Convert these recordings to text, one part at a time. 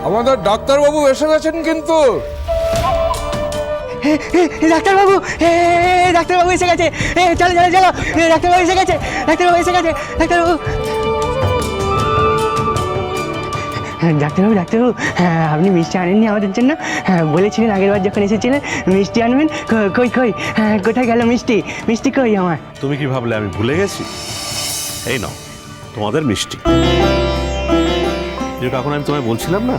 আমাদের ডাক্তারবাবু এসে গেছেন কিন্তু। ডাক্তারবাবু, ডাক্তারবাবু এসে গেছে। চলো চলো চলো, ডাক্তারবাবু এসে গেছে, ডাক্তারবাবু এসে গেছে, ডাক্তারবাবু। ডাক্তারবাবু ডাক্তারবাবু, আপনি মিষ্টি আনেননি আমাদের জন্য? বলেছিলেন আগের বার যখন এসেছিলেন মিষ্টি আনবেন। কই কই, কোথায় গেল মিষ্টি? মিষ্টি কই আমার? তুমি কি ভাবলে আমি ভুলে গেছি? এই নাও তোমাদের মিষ্টি। যে কাকুন আমি তোমায় বলছিলাম না,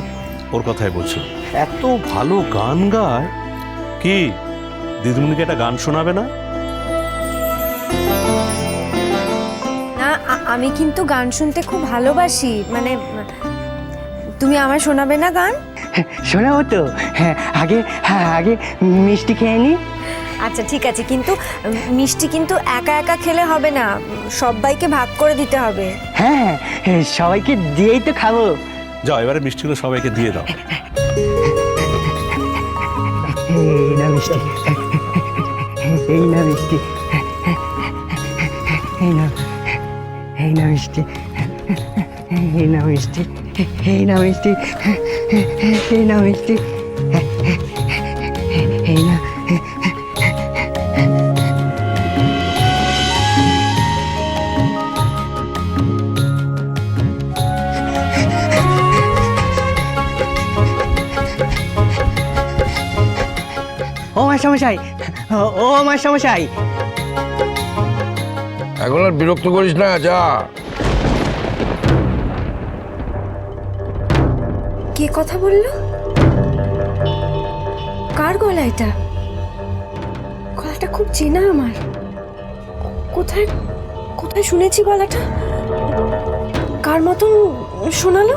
ওর কথাই বলছিলাম। এত ভালো গান গায়। কি দিদিমণিকে একটা গান শোনাবে না? না, আমি কিন্তু গান শুনতে খুব ভালোবাসি। মানে তুমি আমায় শোনাবে না গান? শোনাবো তো। আগে আগে মিষ্টি খেয়ে নি। আচ্ছা ঠিক আছে, কিন্তু মিষ্টি কিন্তু একা একা খেলে হবে না, সবাইকে ভাগ করে দিতে হবে। হ্যাঁ, সবাইকে দিয়েই তো খাবো। যাও এবারে মিষ্টিগুলো সবাইকে দিয়ে দাও। এই না মিষ্টি, এই না মিষ্টি, এই না, এই না মিষ্টি, এই না মিষ্টি, এই না মিষ্টি, এই না মিষ্টি, এই না। ও মাস্টারমশাই, ও মাস্টারমশাই। এখন আর বিরক্ত করিস না, যা। কে কথা বললো? কার গলা এটা? গলাটা খুব চেনা আমার। কোথায় কোথায় শুনেছি গলাটা? কার মতন শোনালো?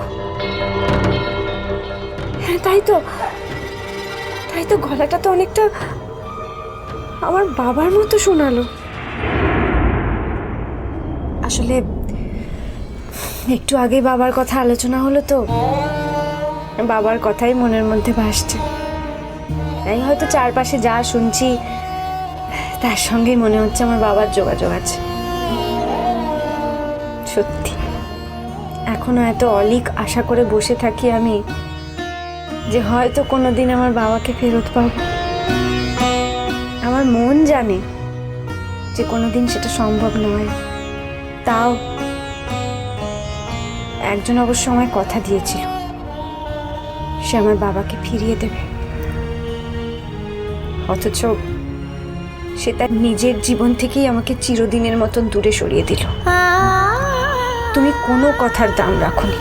হ্যাঁ তাই তো, তাই তো, গলাটা তো অনেকটা আমার বাবার মতো শোনালো। আসলে একটু আগে বাবার কথা আলোচনা হলো তো, বাবার কথাই মনের মধ্যে ভাসছে। তাই হয়তো চারপাশে যা শুনছি তার সঙ্গেই মনে হচ্ছে আমার বাবার যোগাযোগ আছে। সত্যি এখনো এত অলীক আশা করে বসে থাকি আমি যে হয়তো কোনোদিন আমার বাবাকে ফেরত পাবো। আমার মন জানে যে কোনোদিন সেটা সম্ভব নয়, তাও একজন অবশ্য আমায় কথা দিয়েছিল সে আমার বাবাকে ফিরিয়ে দেবে। অথচ সে তার নিজের জীবন থেকেই আমাকে চিরদিনের মতন দূরে সরিয়ে দিল। তুমি কোনো কথার দাম রাখোনি।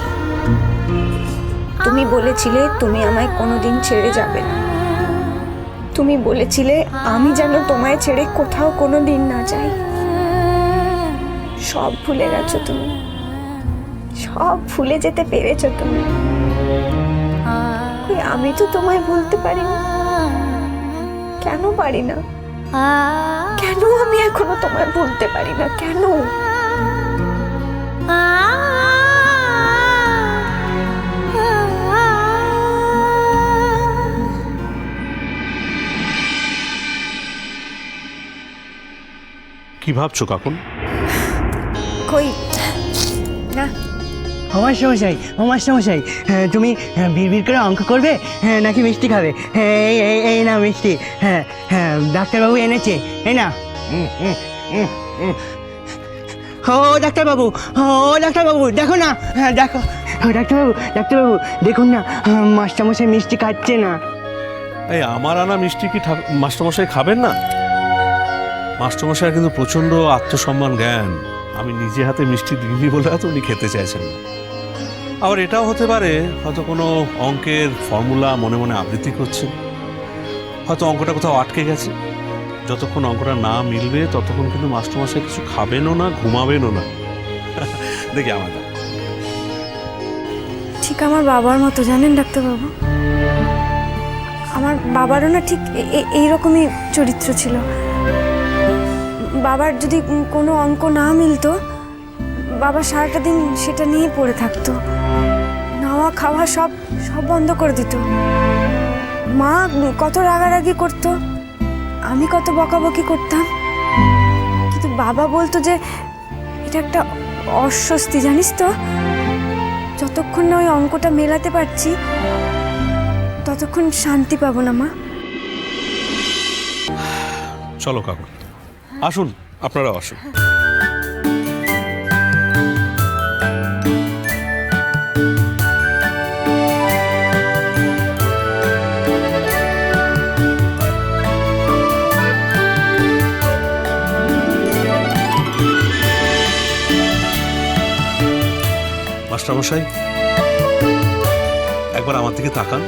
তুমি বলেছিলে তুমি আমায় কোনোদিন ছেড়ে যাবে না। তুমি বলেছিলে আমি যেন তোমায় ছেড়ে কোথাও কোনোদিন না যাই। সব ভুলে গেছো তুমি, সব ভুলে যেতে পেরেছো তুমি। আমি তো তোমায় ভুলতে পারি না। কেন পারি না? কেন আমি এখনো তোমায় ভুলতে পারি না? কেন? কি ভাবছো কাকুন? কই না। ও মাস্টারমশাই, ও মাস্টারমশাই, তুমি বিড়বিড় করে অঙ্ক করবে নাকি মিষ্টি খাবে? এই এই এই না মিষ্টি। হ্যাঁ হ্যাঁ, ডাক্তারবাবু এনেছে, এই না। ও ডাক্তারবাবু, ও ডাক্তারবাবু, দেখো না, হ্যাঁ দেখো। ও ডাক্তারবাবু, ডাক্তারবাবু দেখুন না, মাস্টারমশাই মিষ্টি খাচ্ছে না। এই আমার আনা মিষ্টি কি মাস্টারমশাই খাবেন না? মাস্টারমশাই কিন্তু প্রচন্ড আত্মসম্মান জ্ঞান। আমি নিজে হাতে মিষ্টি দিইনি বলে তো উনি খেতে চাইছেন না। আবার এটাও হতে পারে হয়তো কোনো অঙ্কের ফর্মুলা মনে মনে আবৃত্তি করছেন। হয়তো অঙ্কটা কোথাও আটকে গেছে। যতক্ষণ অঙ্কটা না মিলবে ততক্ষণ কিন্তু মাস্টারমশাই কিছু খাবেনও না, ঘুমাবেনও না। দেখি আমার ঠিক আমার বাবার মতো, জানেন ডাক্তারবাবু। আমার বাবারও না ঠিক এইরকমই চরিত্র ছিল। বাবার যদি কোনো অঙ্ক না মিলতো, বাবা সারাটা দিন সেটা নিয়ে পড়ে থাকতো। নাওয়া খাওয়া সব সব বন্ধ করে দিত। মা কত রাগারাগি করতো, আমি কত বকাবকি করতাম, কিন্তু বাবা বলতো যে এটা একটা অস্বস্তি, জানিস তো, যতক্ষণ না ওই অঙ্কটা মেলাতে পারছি ততক্ষণ শান্তি পাবো না মা। চলো কাকু, আসুন, আপনারাও আসুন। মাস্টারমশাই, একবার আমার দিকে তাকান।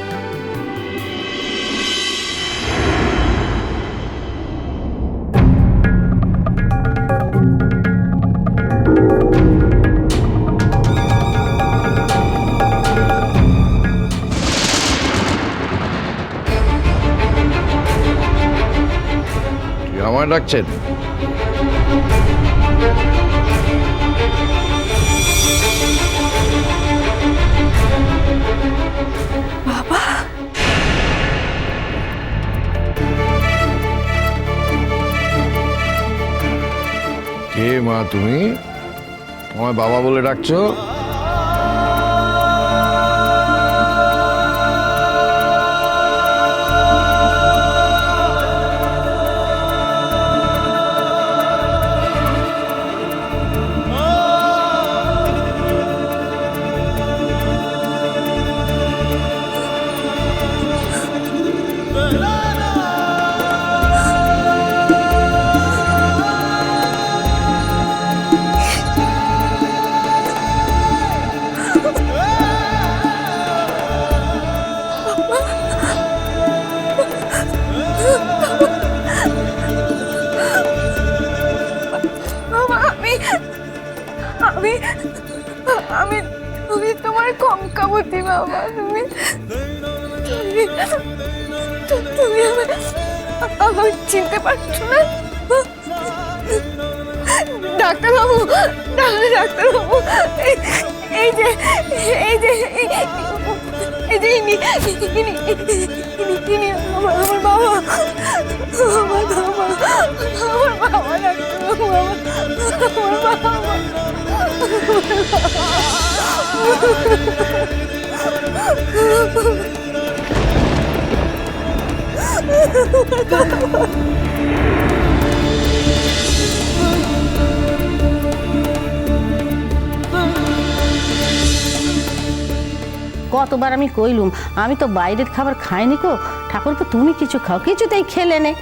কি আমায় ডাকছেন? কে মা তুমি? আমায় বাবা বলে ডাকছো? আমি আমি তুমি তোমার কঙ্কাবতী বাবা। তুমি তুমি আমার চিনতে পারছো না? ডাক্তারবাবু, ডাক্তারবাবু, এই যে এই যে এই যে ইনি আমার বাবা, আমার বাবা, আমার বাবা, ডাক্তারবাবু, আমার বাবা। কতবার আমি কইলুম আমি তো বাইরের খাবার খাইনি কো, ঠাকুরপো তুমি কিছু খাও, কিছুতেই খেলে নে।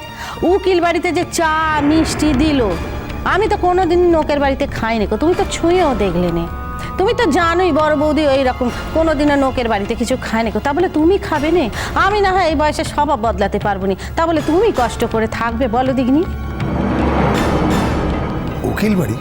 উকিল বাড়িতে যে চা মিষ্টি দিল, আমি তো কোনোদিন লোকের বাড়িতে খাইনি কো, তুমি তো ছুঁয়েও দেখলে নে। তুমি তো জানোই বড় বৌদি ওই রকম কোনোদিনও লোকের বাড়িতে কিছু খায় না কো, তা বলে তুমি খাবে নে? আমি না হয় এই বয়সে স্বভাব বদলাতে পারবো নি, তা বলে তুমি কষ্ট করে থাকবে বলো দিগনি? উকিল বাড়ি?